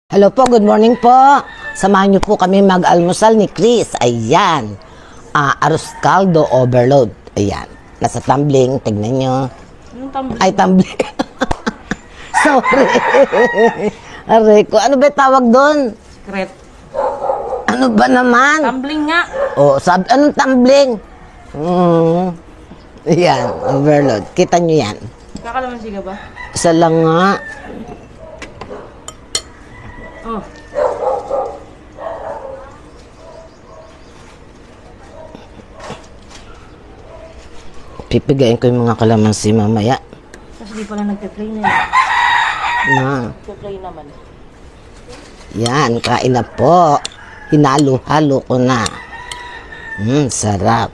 Hello po, good morning po. Samahan niyo po kami mag-almusal ni Chris. Ayan. Arroz caldo overload. Ayan. Nasa tumbling. Tignan niyo. Anong tumbling? Ay, tumbling. Sorry. Aray ko. Ano ba tawag doon? Secret. Ano ba naman? Tumbling nga. Oh, sabi, anong tumbling? Ayan, overload. Kita niyo yan. Kakalamansi ka ba? Isa lang nga. Oh. Pipigayin ko yung mga kalamansi mamaya. Kasi di pala nagpe-play na yun. Na. Nagpe-play naman. Yan, kain na po. Hinalo-halo ko na. Sarap.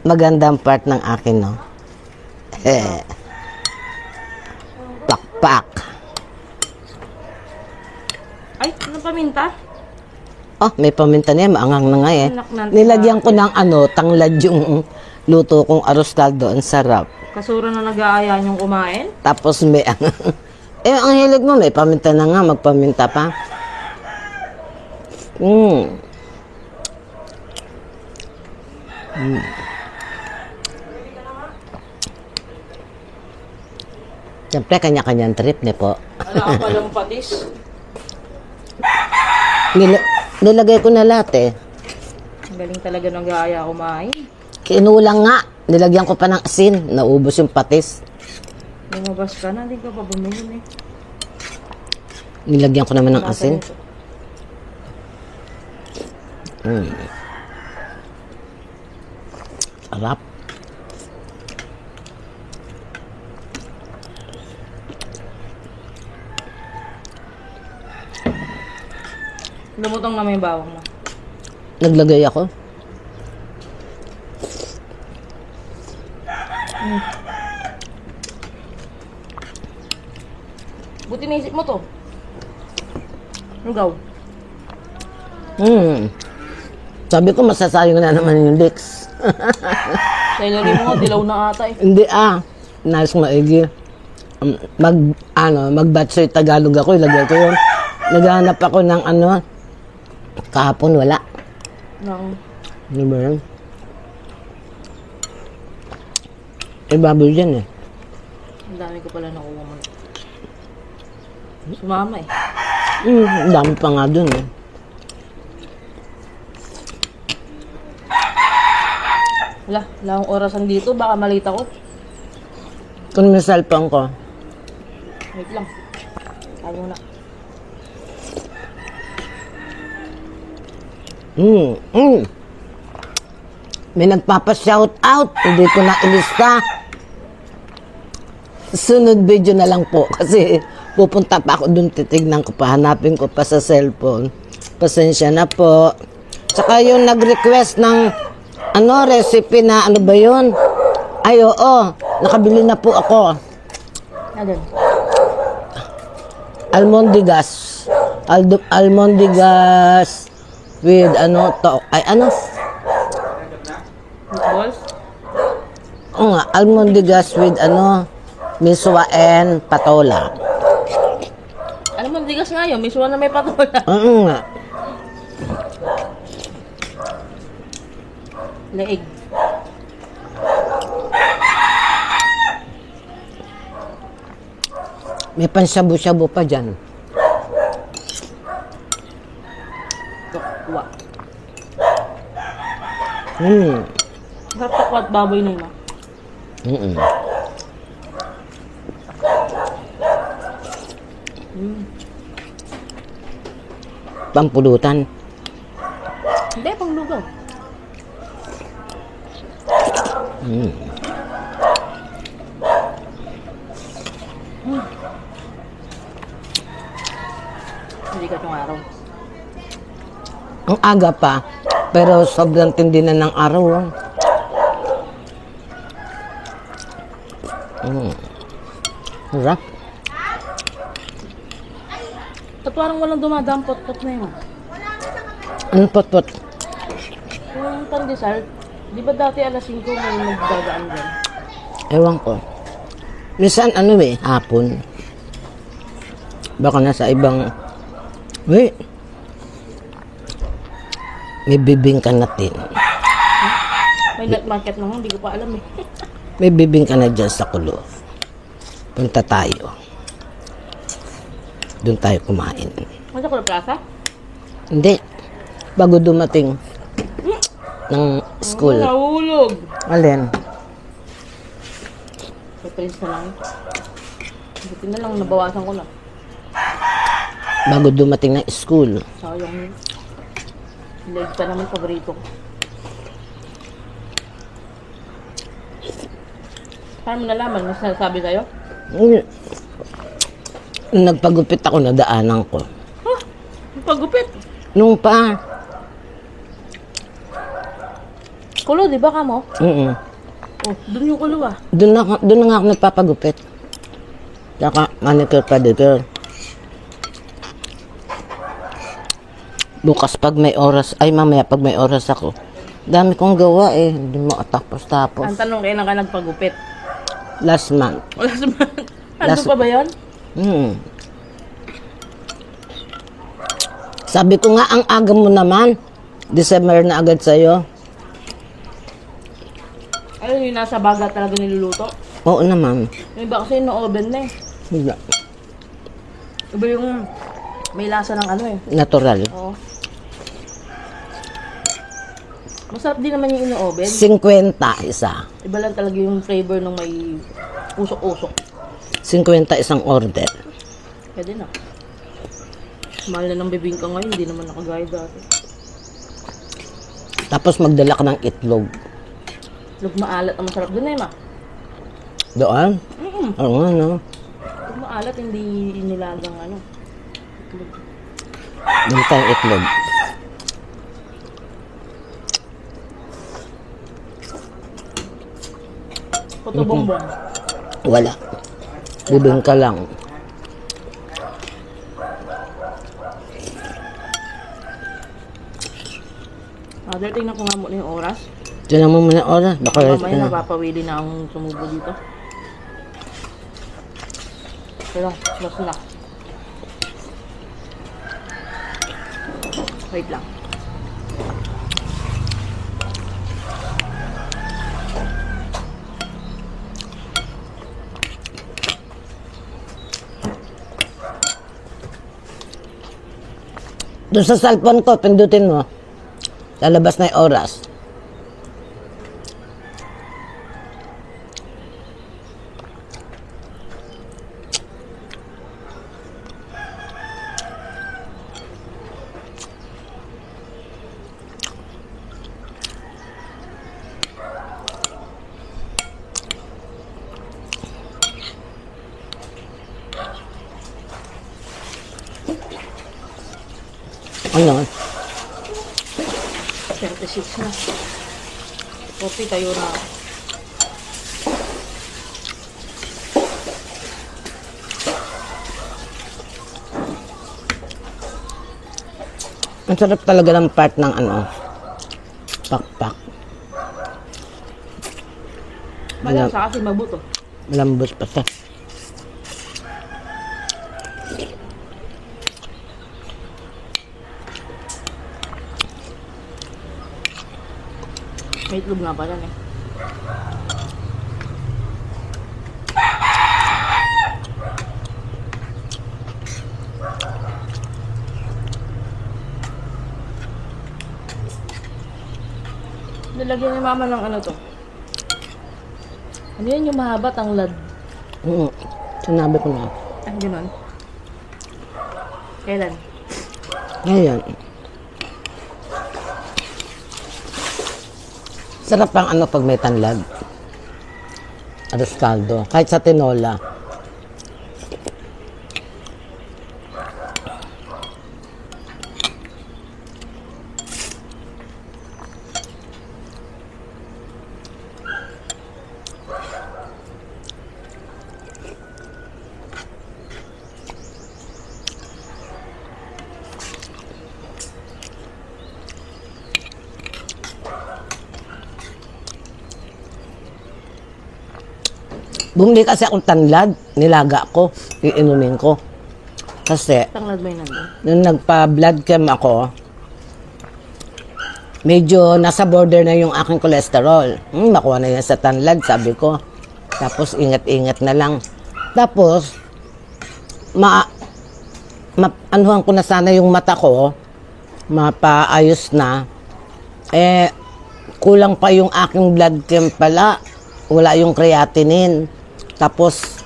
Magandang part ng akin, no? Pakpak. Ay, ano paminta? Oh, may paminta na yan. Maangang na nga eh. Nilagyan ko ng tanglad yung luto kong arroz caldo. Ang sarap. Kasura na nag-aaya niyong kumain? Tapos may ang hilig mo, may paminta na nga. Magpaminta pa. Siyempre, kanya-kanyang trip niya po. Wala ka palang patis. Nilagay ko na lahat eh. Ang galing talaga nag-aaya kumain. Kinulang nga. Nilagyan ko pa ng asin. Naubos yung patis. Lumabas ka na, hindi ka pa bumili eh. Nilagyan ko naman ng asin. Sarap. Lumutong naman yung bawang mo. Naglagay ako. Buti naisip mo to. Lugaw. Sabi ko, masasayang na naman yung Dix. Celery mo nga, dilaw na ata eh. Hindi Nice maigi. Mag-batsoy Tagalog ako. Ilagay ko yun. Naghahanap ako ng kahapon wala. Nang Ano ba yun? Baboy dyan eh. ang dami ko pala nakuha mo. Sumama eh. Ang dami pa nga dun eh. Wala akong orasan dito. Baka malita ko. Kung may cellphone ko. Wait lang. Tayo na. May nagpapa-shout out. Hindi ko na ilista. Sunod video na lang po. Kasi pupunta pa ako dun. Titignan ko pa. Hanapin ko pa sa cellphone. Pasensya na po. Tsaka yung nag-request ng recipe na ano ba yun? Ay, oo. Nakabili na po ako. Agad. Almondigas. Almondigas with Meatballs? Oo nga, almondigas with miswa and patola. Alam mo, digas nga yun. May suwa na may patola. Oo nga. Leeg. May panshabu-shabu pa dyan. Tokwa. Sarap tokwa at baboy na yun. Pampulutan. Hindi, pang lugaw. Hindi ka itong araw. Ang aga pa, pero sobrang tindi na ng araw. Sarap. At parang walang dumadampot-pot na yun. Anong pot-pot? Yung pandesal, di ba dati alas 5 may nagdadaan dyan? Ewan ko. Minsan hapon. Baka nasa ibang... Wait. May bibingka natin. May night market naman, hindi ko pa alam eh. May bibingka na dyan sa kulo. Punta tayo. Doon tayo kumain. Masa ko na plaza? Hindi. Bago dumating ng school. Nahulog. Alin? Sa prince na lang. Buti na lang, nabawasan ko na. Bago dumating ng school. Sayang yun. Leg pa naman paborito ko. Paano mo nalaman? Mas nasabi sa'yo? Nung nagpagupit ako, nadaanan ko. Huh? Pagupit. Nung pa. Kulo, di ba ka mo? Mm. Oh, dun yung kulo ah. Doon na nga ako nagpapagupit. Saka manicure pedicure. Bukas pag may oras, ay mamaya pag may oras ako. Dami kong gawa eh, hindi mo tapos-tapos. Ang tanong, kailan ka nagpagupit? Last month. Last month. Ano pa ba yun? Sabi ko nga, ang aga mo naman. December na agad sa'yo. Ano yung nasa baga talaga niluluto? Oo naman. Yung iba kasi no-oven na eh. Hindi. Iba yung may lasa ng ano eh. Natural. Oo. Masarap din naman yung ino-oven. 50 isa. Iba lang talaga yung flavor ng may usok-usok. 50 isang order. Pwede na. Mahal na ng bibingka ngayon, hindi naman nakagaya dati. Tapos magdala ka ng itlog. Lug maalat ang masarap dun eh, ma. Doon? Oo nga, no? Lug maalat, hindi inilagang ano. Dali tayong itlog. Puto bongbong. Wala. Bibingka lang. Tingnan ko nga muna yung oras. Tinan mo muna oras. Baka Mamaya napapawili na ang sumubo dito. Pero, mas na. Wait lang. doon sa cellphone ko, pindutin mo. Lalabas na yung oras. Ano? 36 na. 40 tayo na. Ang sarap talaga ng part ng ano, pakpak. Malasa kasi mabuto. Malambot pa siya. May itlog nga pala eh. Nilagyan ni mama ng ano to? Ano yan yung mahaba, tanglad? Sinabi ko na. Ah, gano'n. Kailan? Ngayon. Sarap ang ano pag may tanlad. Aros caldo. Kahit sa tinola. Bumili kasi akong tanlad, nilaga ko, iinumin ko. Kasi, Tanglad ba yun nandun? nung nagpa-blood chem ako, medyo nasa border na yung aking cholesterol. Makuha na yan sa tanlad, sabi ko. Tapos, ingat-ingat na lang. Tapos, anuhan ko na sana yung mata ko, mapaayos na. Eh, kulang pa yung aking blood chem pala. Wala yung creatinine. Tapos,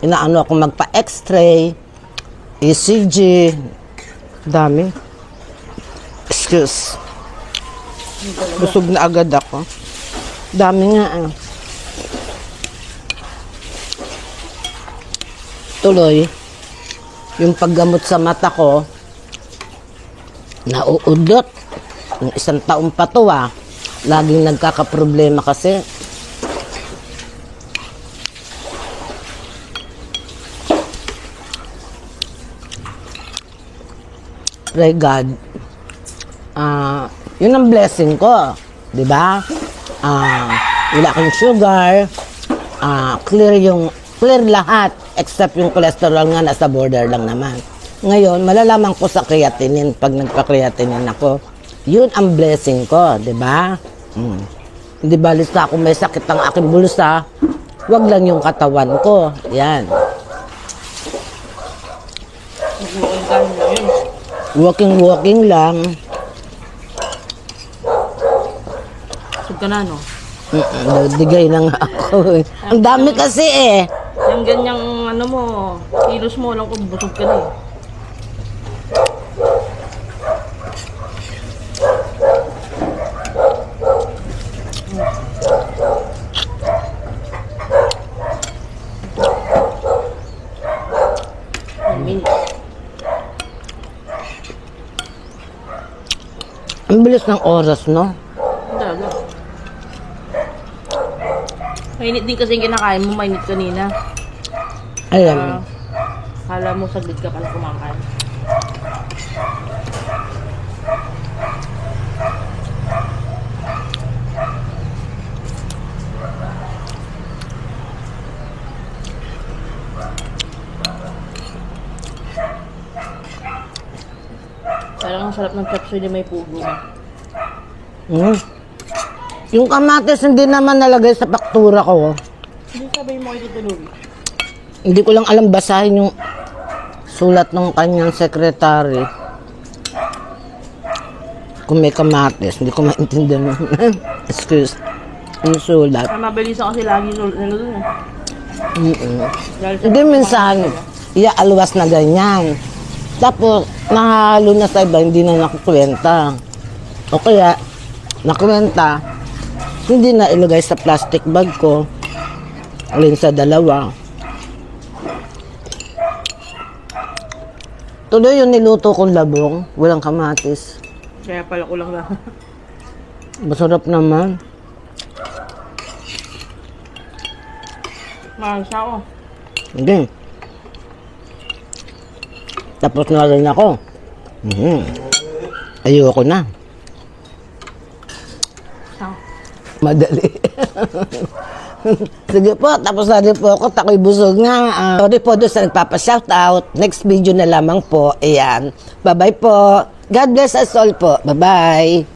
inaano ako magpa-x-ray, ECG, dami. Excuse. Busog na agad ako. Dami nga ah. Tuloy, yung paggamot sa mata ko, nauudot. Yung 1 taon pa to ah. Laging nagkakaproblema kasi. Pray God. Yun ang blessing ko. Di ba? Wala akong sugar. Clear lahat. Except yung cholesterol nga nasa border lang naman. Ngayon, malalaman ko sa creatinine pag nagpa-creatinine ako. Yun ang blessing ko. Di ba? Hindi balis na ako may sakit ang aking bulsa. Wag lang yung katawan ko. Yan. Walking lang. Busog ka na, no? Digay na nga ako. Ang dami kasi eh. Yung ganyang ano mo, kilos mo, alam ko busog ka na eh. Ang bilis ng oras, no? Daga. Mainit din kasi yung kinakain mo, mainit kanina. Ayan. Kala mo saglit ka pala kumakain. Parang ang sarap ng chapsuy na may pugo. Yung kamatis hindi naman nalagay sa faktura ko. Hindi sabay mo kayo tutulog. Hindi ko lang alam basahin yung sulat ng kanyang sekretary. Kung may kamatis, hindi ko maintindihan. Excuse. Yung sulat. Mabilisan kasi lagi nila dun eh. Hindi minsan, iaalwas na ganyan. Tapos, nahalo na sa iba, hindi na nakukwenta. O kaya, nakwenta, hindi na ilagay sa plastic bag ko. Alin sa 2. Tuloy yung niluto kong labong, walang kamatis. Kaya pala ko lang na. Masarap naman. Maayos ako. Hindi. Tapos na rin ako. Ayoko na. Madali. Sige po, tapos na rin po ako. Tako'y busog nga. Sorry po doon sa nagpapa-shoutout. Next video na lamang po. Ayan. Bye-bye po. God bless us all po. Bye-bye.